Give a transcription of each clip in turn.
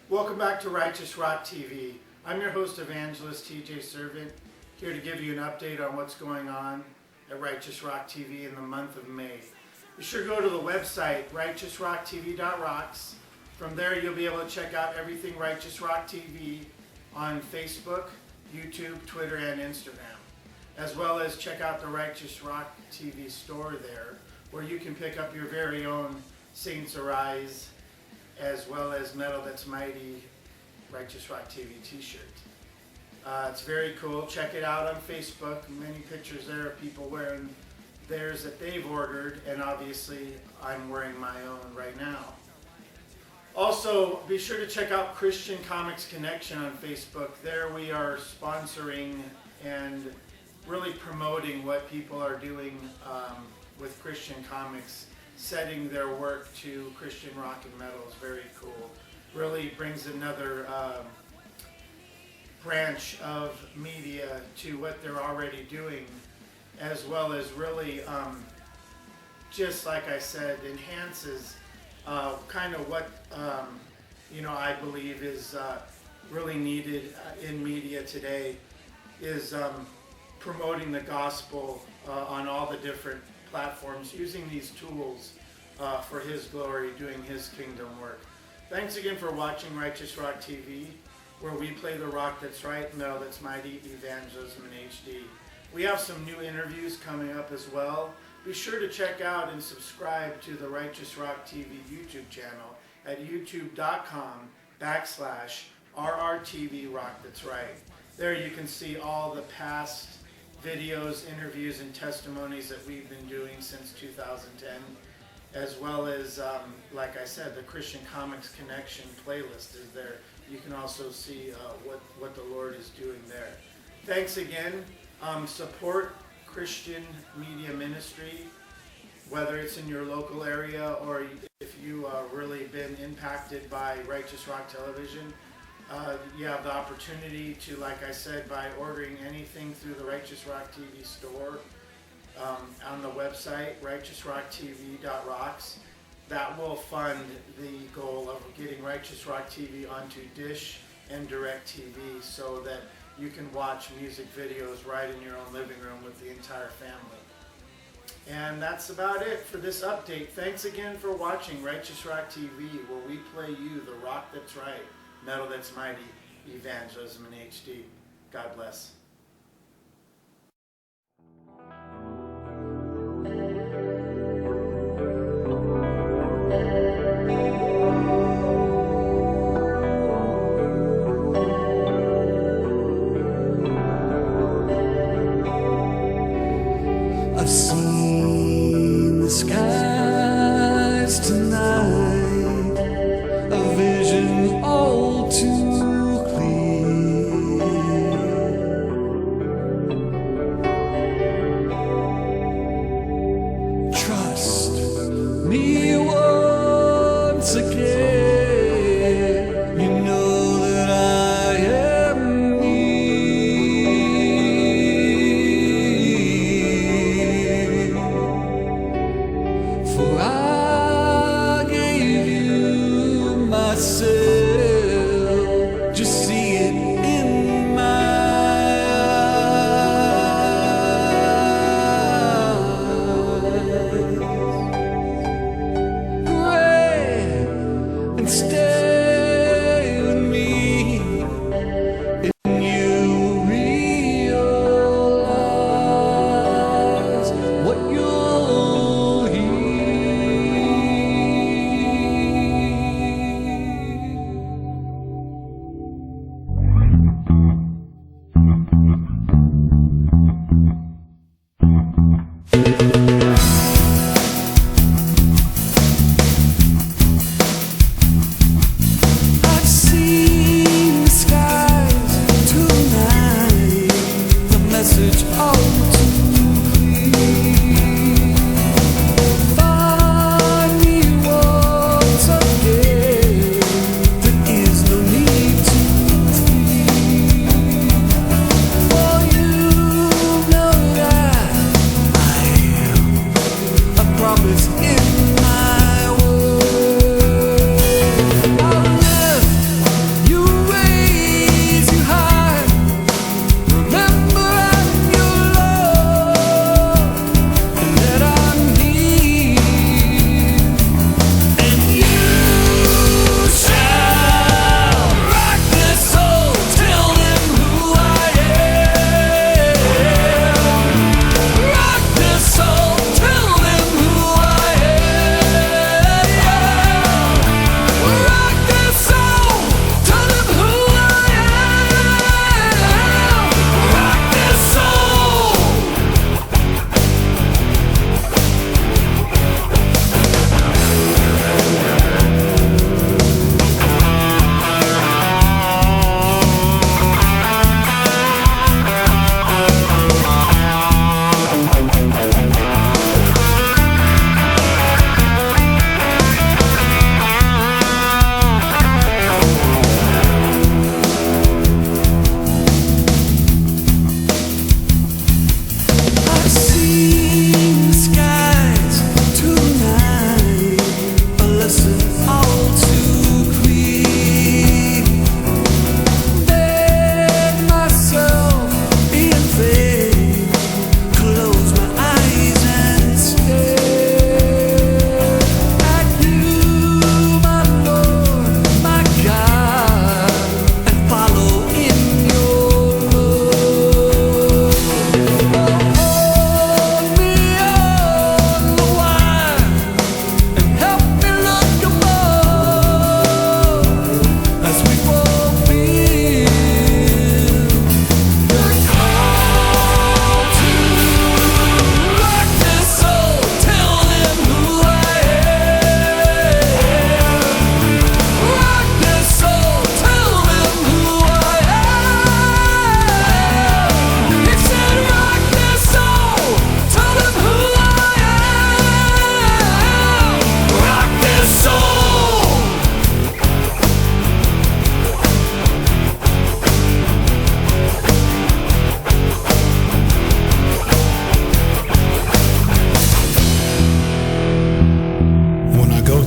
Welcome back to Righteous Rock TV. I'm your host, Evangelist TJ Servant, here to give you an update on what's going on at Righteous Rock TV in the month of May. Be sure to go to the website, RighteousRockTV.Rocks. From there, you'll be able to check out everything Righteous Rock TV on Facebook, YouTube, Twitter, and Instagram, as well as check out the Righteous Rock TV store there, where you can pick up your very own Saints Arise, as well as Metal That's Mighty Righteous Rock TV t-shirt. It's very cool. Check it out on Facebook. Many pictures there of people wearing theirs that they've ordered, and obviously I'm wearing my own right now. Also, be sure to check out Christian Comics Connection on Facebook. There we are sponsoring and really promoting what people are doing with Christian comics, setting their work to Christian rock and metal is very cool. Really brings another branch of media to what they're already doing, as well as really, just like I said, enhances kind of what I believe is really needed in media today, is promoting the gospel on all the different platforms, using these tools for His glory, doing His kingdom work. Thanks again for watching Righteous Rock TV, where we play the rock that's right, metal that's mighty, evangelism in HD. We have some new interviews coming up as well. Be sure to check out and subscribe to the Righteous Rock TV YouTube channel at youtube.com/RRTV Rock That's Right. There you can see all the past videos, interviews, and testimonies that we've been doing since 2010, as well as, like I said, the Christian Comics Connection playlist is there. You can also see what the Lord is doing there. Thanks again. Support Christian media ministry, whether it's in your local area or if you really been impacted by Righteous Rock Television. You have the opportunity to, like I said, by ordering anything through the Righteous Rock TV store on the website, RighteousRockTV.Rocks. That will fund the goal of getting Righteous Rock TV onto Dish and DirecTV so that you can watch music videos right in your own living room with the entire family. And that's about it for this update. Thanks again for watching Righteous Rock TV, where we play you the rock that's right, metal that's mighty, evangelism in HD. God bless. I've seen the skies tonight, a vision all too clear. Trust me once again, you know that I am near. For I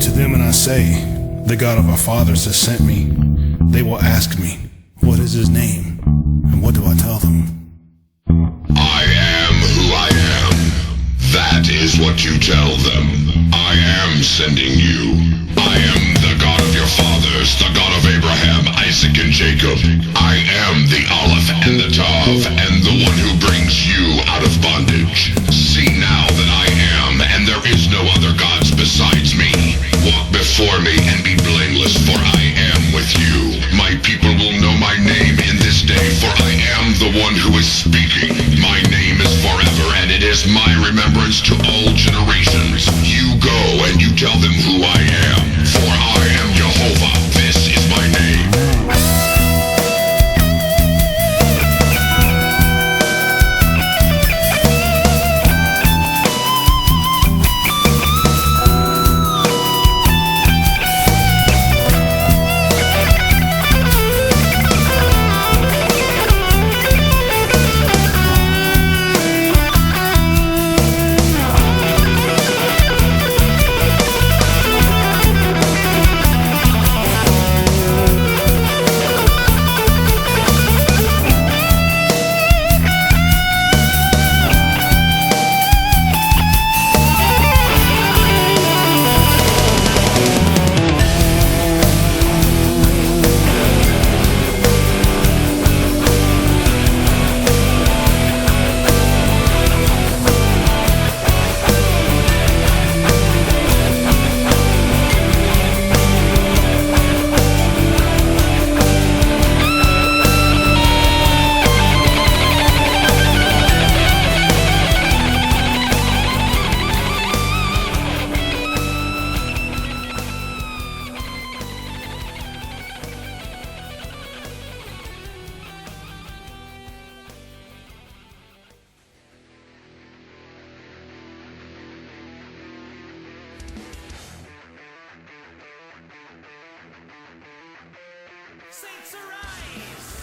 to them and I say, the God of our fathers has sent me. They will ask me, what is his name? And what do I tell them? I am who I am. That is what you tell them. I am sending you. I am the God of your fathers, the God of Abraham, Isaac, and Jacob. I am the Aleph and the Tav, and the one who brings you out of bondage. See now that I am, and there is no other gods besides me. Walk before me and be blameless, for I am with you. My people will know my name in this day, for I am the one who is speaking. My name is forever, and it is my remembrance to all generations. You go and you tell them who I am, for I am Jehovah. This is my name. Saints arise!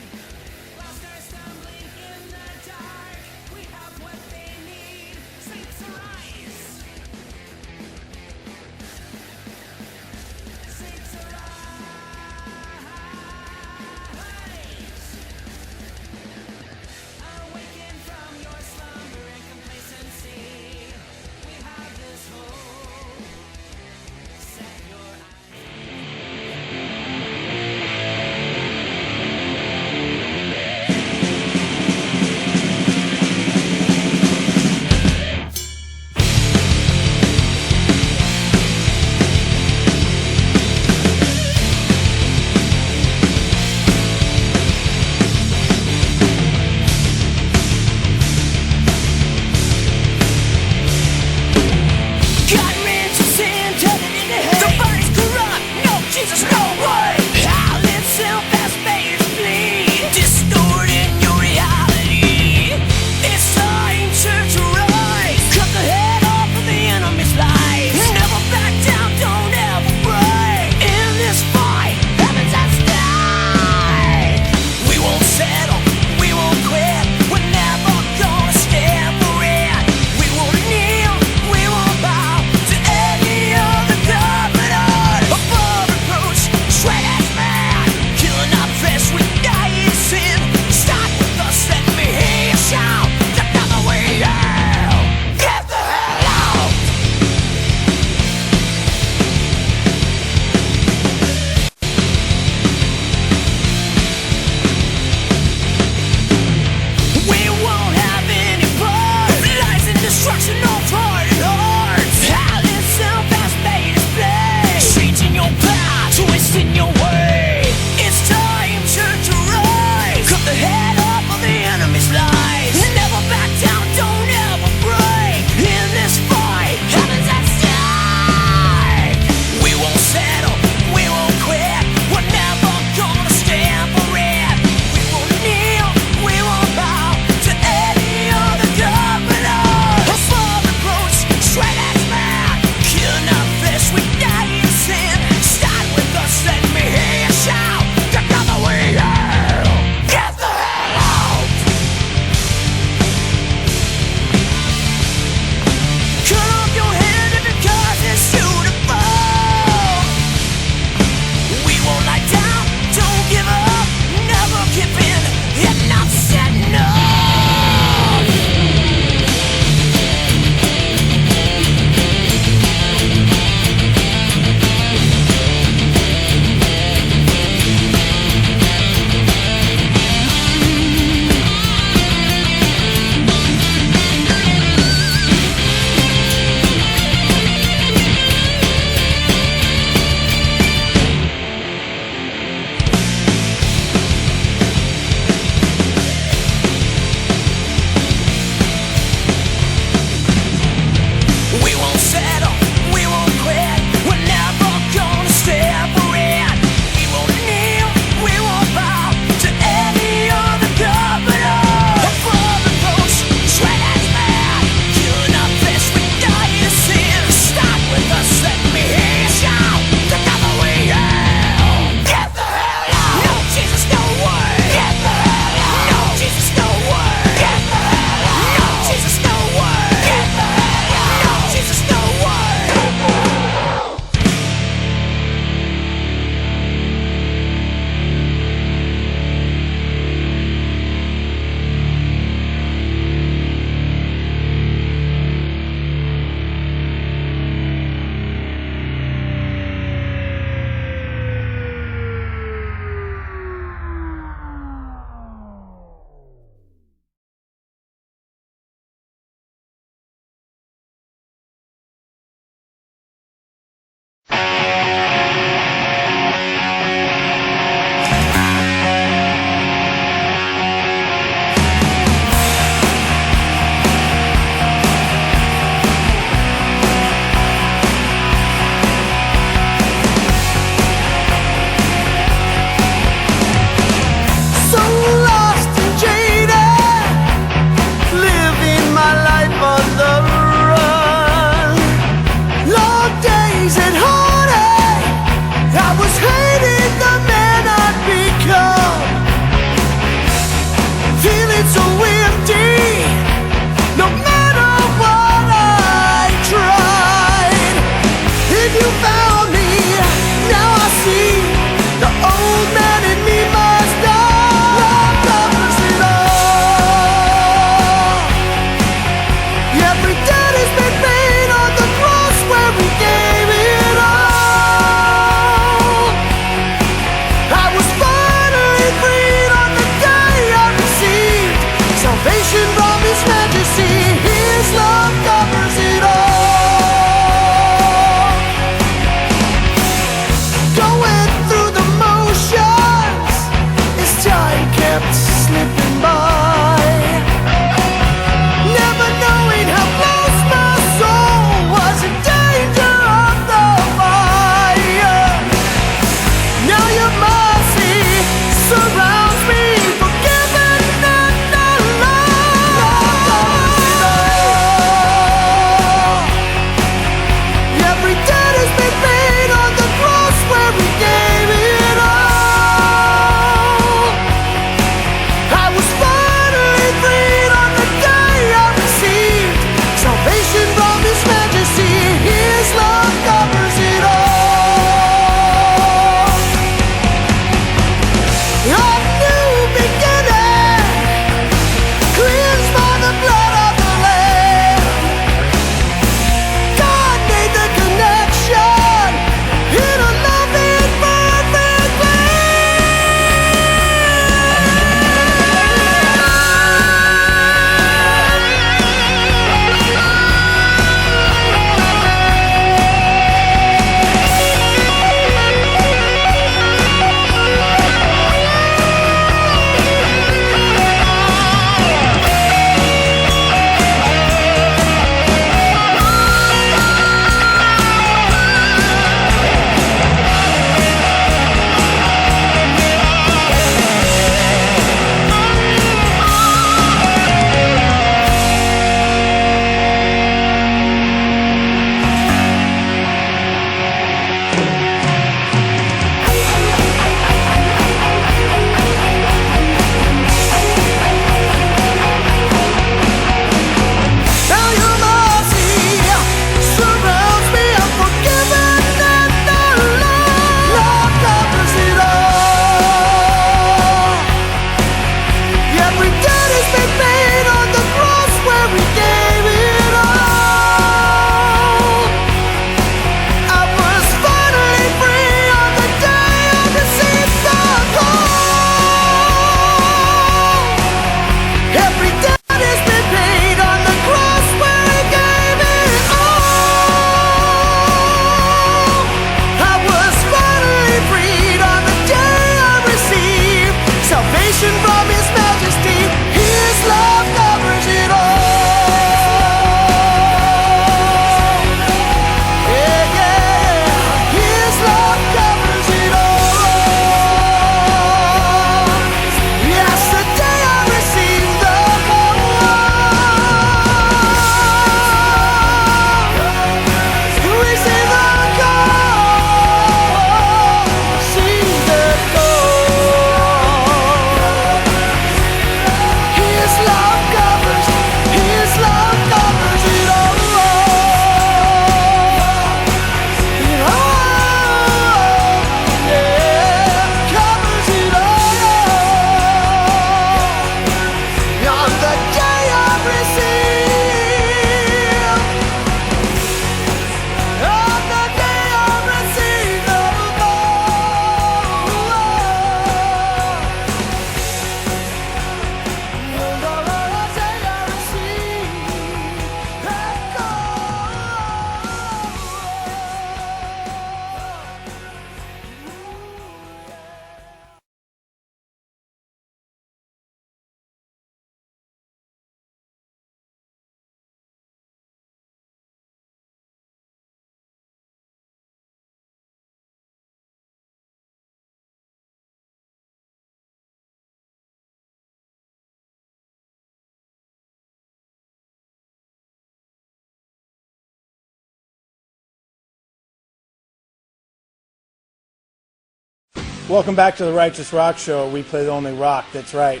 Welcome back to the Righteous Rock Show. We play the only rock that's right.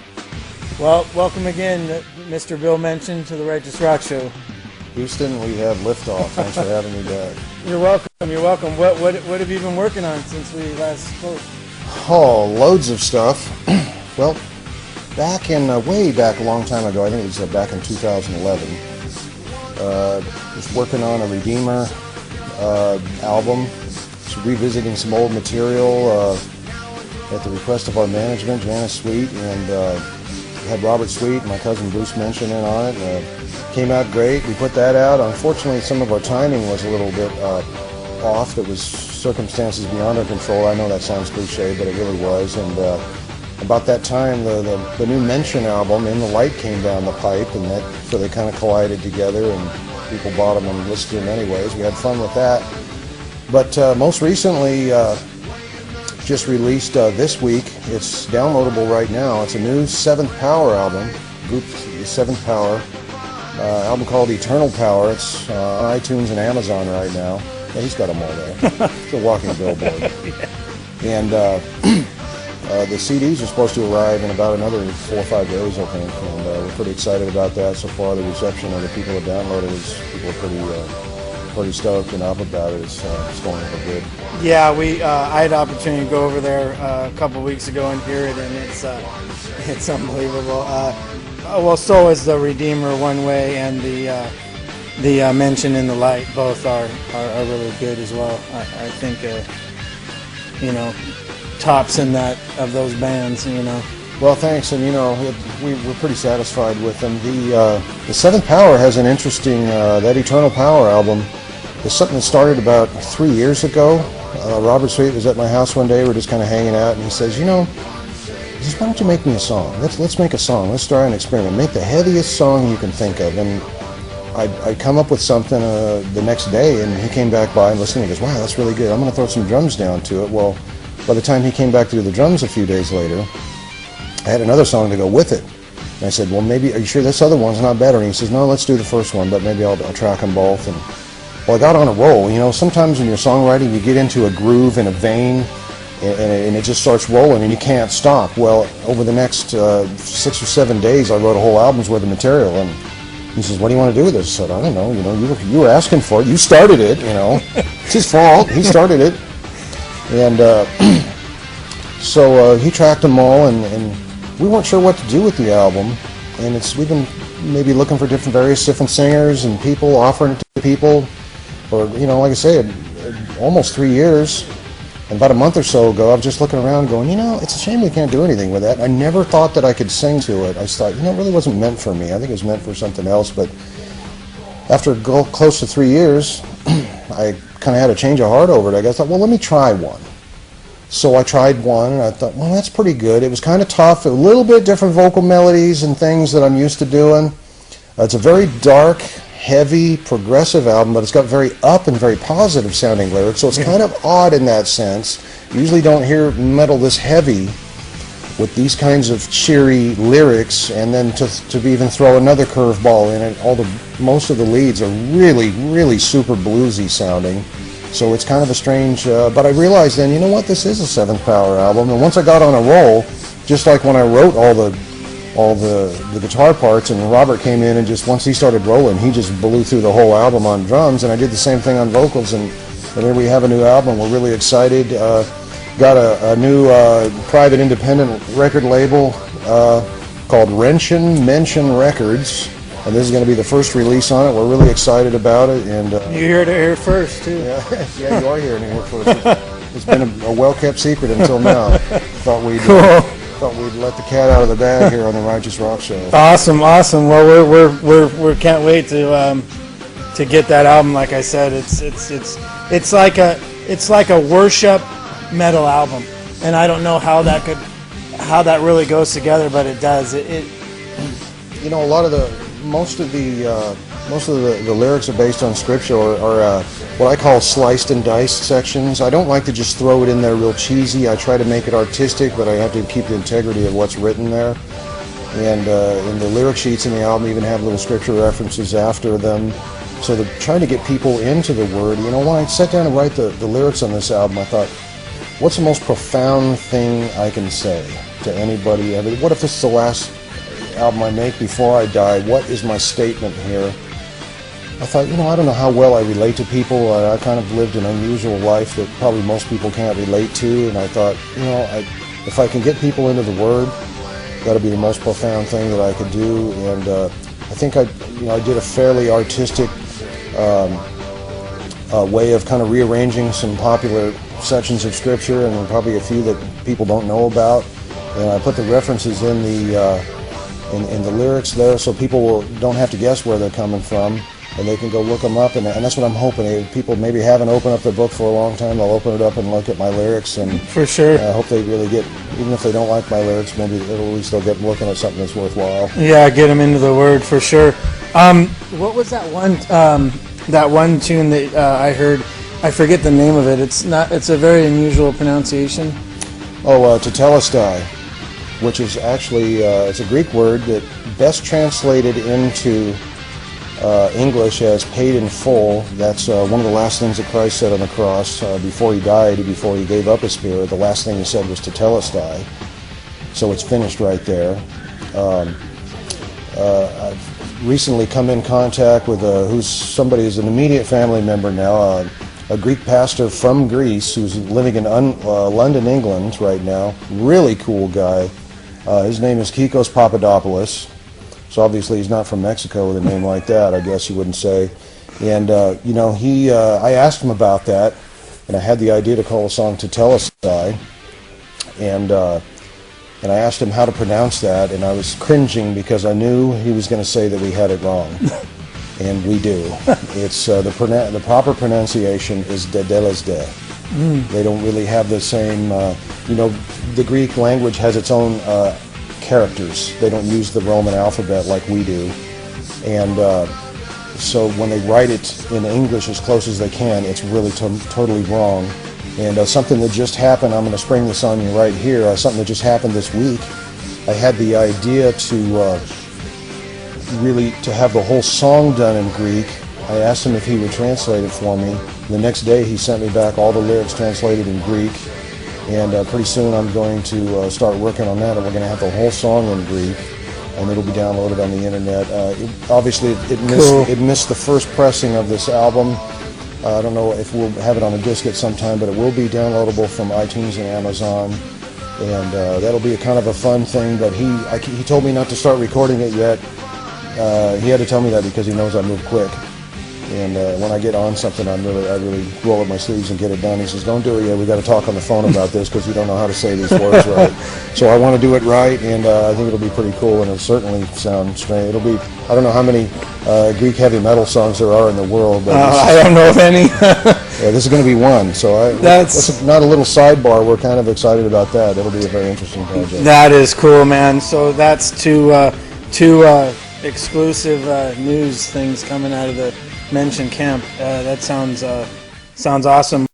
Well, welcome again, Mr. Bill Mention, to the Righteous Rock Show. Houston, we have liftoff. Thanks for having me back. You're welcome. You're welcome. What have you been working on since we last spoke? Oh, loads of stuff. Well, back in way back a long time ago, I think it was back in 2011. Was working on a Redeemer album, just revisiting some old material at the request of our management, Janice Sweet, and had Robert Sweet and my cousin Bruce Mention in on it. Came out great. We put that out. Unfortunately, some of our timing was a little bit off. That was circumstances beyond our control. I know that sounds cliche, but it really was. And about that time, the new Mention album, In the Light, came down the pipe, and so they kind of collided together, and people bought them and listened to them anyways. We had fun with that. But most recently, just released this week. It's downloadable right now. It's a new Seventh Power album, group Seventh Power. Album called Eternal Power. It's on iTunes and Amazon right now. Yeah, he's got them all there. It's a walking billboard. And the CDs are supposed to arrive in about another 4 or 5 days, I think. And we're pretty excited about that. So far, the reception of the people that downloaded is people are pretty stoked and up about it. It's going over good. Yeah, I had the opportunity to go over there a couple weeks ago and hear it, and it's unbelievable. Well, so is the Redeemer One Way and the Mention in the Light. We're really good as well. I think tops in that of those bands. Well, thanks, and we're pretty satisfied with them. The Seventh Power has an interesting that Eternal Power album. It's something that started about 3 years ago. Robert Sweet was at my house one day. We're just kind of hanging out, and he says, he says, why don't you make me a song? Let's make a song. Let's try an experiment. Make the heaviest song you can think of. And I'd come up with something the next day, and he came back by and listened. He goes, wow, that's really good. I'm going to throw some drums down to it. Well, by the time he came back to do the drums a few days later, I had another song to go with it. And I said, well, maybe, are you sure this other one's not better? And he says, no, let's do the first one, but maybe I'll track them both. And well, I got on a roll. Sometimes in your songwriting, you get into a groove and a vein, and it just starts rolling, and you can't stop. Well, over the next 6 or 7 days, I wrote a whole album's worth of material, and he says, what do you want to do with this? I said, I don't know. You were asking for it. You started it, It's his fault. He started it. And so he tracked them all, and we weren't sure what to do with the album. And we've been maybe looking for various different singers and people, offering it to people for, like I said, almost 3 years. And about a month or so ago, I was just looking around going, it's a shame we can't do anything with that. I never thought that I could sing to it. I just thought, it really wasn't meant for me. I think it was meant for something else. But after close to 3 years, I kind of had a change of heart over it. I thought, well, let me try one. So I tried one, and I thought, well, that's pretty good. It was kind of tough, a little bit different vocal melodies and things that I'm used to doing. It's a very dark, heavy, progressive album, but it's got very up and very positive sounding lyrics, so it's kind of odd in that sense. You usually don't hear metal this heavy with these kinds of cheery lyrics, and then to even throw another curveball in it. Most of the leads are really, really super bluesy sounding, so it's kind of a strange, but I realized then, this is a Seventh Power album, and once I got on a roll, just like when I wrote all the guitar parts, and Robert came in and just once he started rolling, he just blew through the whole album on drums, and I did the same thing on vocals, and here we have a new album. We're really excited. Got a new private independent record label called Mention Records, and this is going to be the first release on it. We're really excited about it, and you heard it here first too. Yeah, you are hearing it here first. It's been a well-kept secret until now. Thought we'd let the cat out of the bag here on the Righteous Rock Show. Awesome. Well, we can't wait to get that album. Like I said, it's like a worship metal album, and I don't know how that really goes together, but it does. Most of the lyrics are based on scripture or what I call sliced and diced sections. I don't like to just throw it in there real cheesy. I try to make it artistic, but I have to keep the integrity of what's written there. And in the lyric sheets in the album even have little scripture references after them. So trying to get people into the Word. When I sat down and write the lyrics on this album, I thought, what's the most profound thing I can say to anybody? I mean, what if this is the last album I make before I die? What is my statement here? I thought, I don't know how well I relate to people. I kind of lived an unusual life that probably most people can't relate to, and I thought, if I can get people into the Word, that'll be the most profound thing that I could do. And I think I did a fairly artistic way of kind of rearranging some popular sections of Scripture, and there are probably a few that people don't know about. And I put the references in the lyrics there, so people don't have to guess where they're coming from, and they can go look them up. And that's what I'm hoping. If people maybe haven't opened up their book for a long time, they'll open it up and look at my lyrics. And for sure, I hope they really get, even if they don't like my lyrics, maybe at least they'll get looking at something that's worthwhile. Yeah, get them into the Word for sure. What was that one tune that I heard? I forget the name of it. It's a very unusual pronunciation. Tetelestai, which is actually it's a Greek word that best translated into English as paid in full. That's one of the last things that Christ said on the cross before he died, before he gave up his spirit. The last thing he said was Tetelestai. So it's finished right there. I've recently come in contact with who's an immediate family member now, a Greek pastor from Greece who's living in London, England right now. Really cool guy. His name is Kikos Papadopoulos. So obviously he's not from Mexico with a name like that, I guess you wouldn't say. And, I asked him about that, and I had the idea to call the song Tetelestai. And I asked him how to pronounce that, and I was cringing because I knew he was going to say that we had it wrong. And we do. It's the proper pronunciation is Tetelestai. They don't really have the same, the Greek language has its own characters. They don't use the Roman alphabet like we do. And so when they write it in English as close as they can, it's really totally wrong. And something that just happened, I'm going to spring this on you right here, something that just happened this week, I had the idea to have the whole song done in Greek. I asked him if he would translate it for me. The next day he sent me back all the lyrics translated in Greek, and pretty soon I'm going to start working on that, and we're going to have the whole song in Greek, and it'll be downloaded on the internet. It missed the first pressing of this album. I don't know if we'll have it on a disc at some time, but it will be downloadable from iTunes and Amazon, and that'll be a kind of a fun thing. But he told me not to start recording it yet. He had to tell me that because he knows I move quick, and when I get on something, I really roll up my sleeves and get it done. He says, "Don't do it yet. We got to talk on the phone about this because you don't know how to say these words right." So I want to do it right, and I think it'll be pretty cool, and it'll certainly sound strange. It'll be, I don't know how many Greek heavy metal songs there are in the world, but I don't know of any. yeah, this is going to be one. So that's not a little sidebar. We're kind of excited about that. It'll be a very interesting project. That is cool, man. So that's two exclusive news things coming out of the Mention Camp. That sounds awesome.